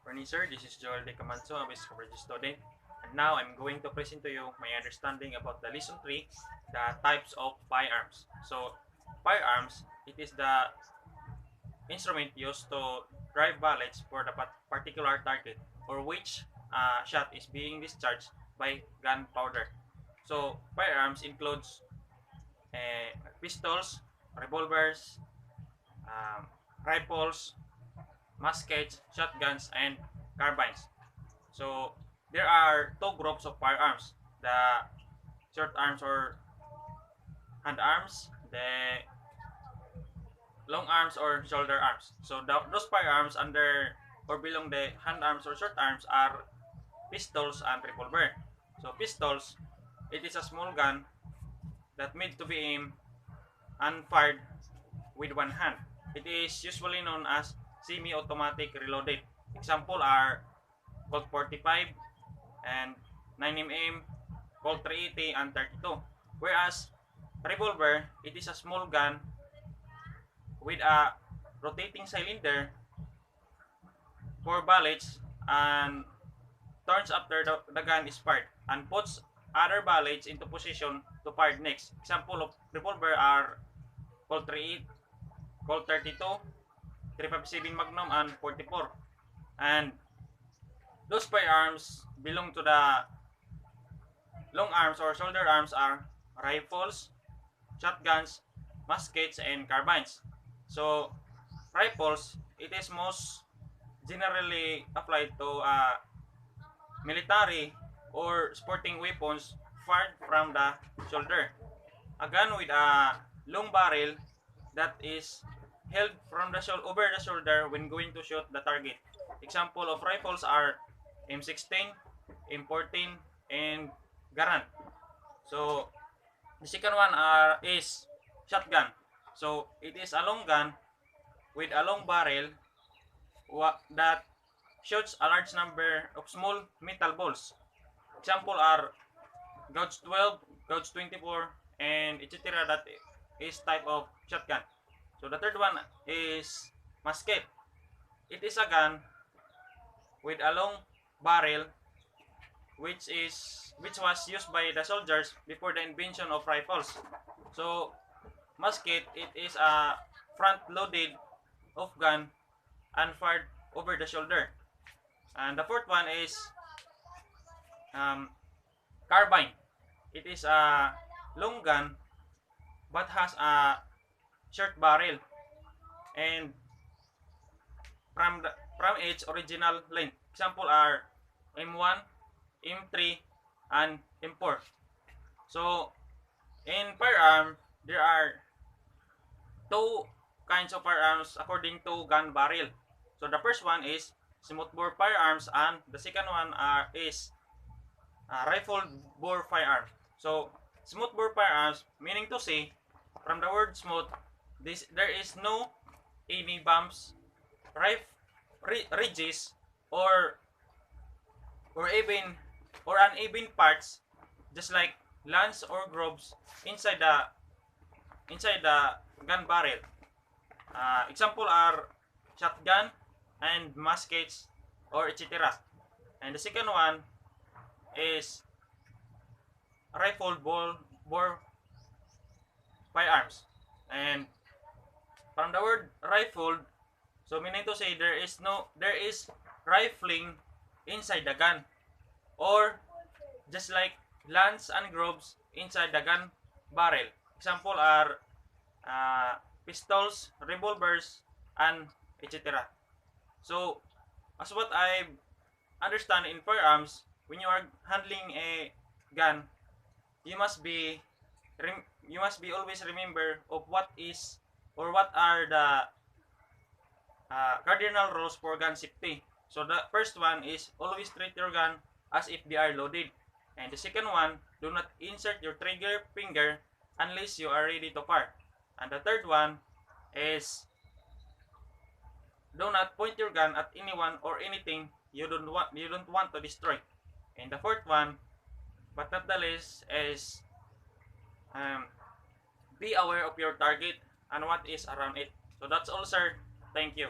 morning, sir. This is Joel De Camanso, a basic coverage student. And now I'm going to present to you my understanding about the lesson 3, the types of firearms. So, firearms, it is the instrument used to drive bullets for the particular target or which shot is being discharged by gunpowder. So, firearms includes pistols, revolvers, um, rifles, muskets, shotguns, and carbines. So there are two groups of firearms: the short arms or hand arms, the long arms or shoulder arms. So those firearms under or belong the hand arms or short arms are pistols and revolver. So pistols, it is a small gun that made to be aimed and fired with one hand. It is usually known as semi-automatic reloaded. Example are Colt 45 and 9mm, Colt 380 and 32. Whereas revolver, it is a small gun with a rotating cylinder for bullets and turns after the gun is fired and puts other bullets into position to fire next. Example of revolver are Colt 38, Colt 32, 357 Magnum and 44. And those firearms belong to the long arms or shoulder arms are rifles, shotguns, muskets, and carbines. So rifles, it is most generally applied to military or sporting weapons fired from the shoulder. A gun with a long barrel that is held from the over the shoulder when going to shoot the target. Example of rifles are M16, M14, and Garand. So the second one is shotgun. So it is a long gun with a long barrel that shoots a large number of small metal balls. Example are Gauge 12, Gauge 24, and etc. That is type of shotgun. So the third one is musket. It is a gun with a long barrel which was used by the soldiers before the invention of rifles. So musket, it is a front loaded of gun and fired over the shoulder. And the fourth one is carbine. It is a long gun but has a short barrel and from its original length. Example are M1, M3, and M4. So in firearm, there are two kinds of firearms according to gun barrel. So the first one is smoothbore firearms, and the second one is rifle bore firearm. So smoothbore firearms, meaning to say, from the word smooth, there is no any bumps, ridges, or even or uneven parts, just like lance or grooves inside the gun barrel. Example are shotgun and muskets or etc. And the second one is rifle bore firearms. And from the word rifle, so meaning to say there is rifling inside the gun, or just like lance and grooves inside the gun barrel. Example are pistols, revolvers, and etc. So as what I understand in firearms, when you are handling a gun, you must be always remember of what is or what are the cardinal rules for gun safety. So the first one is always treat your gun as if they are loaded. And the second one, do not insert your trigger finger unless you are ready to fire. And the third one is do not point your gun at anyone or anything you don't want to destroy. And the fourth one, but not the least, is be aware of your target and what is around it. So that's all, sir. Thank you.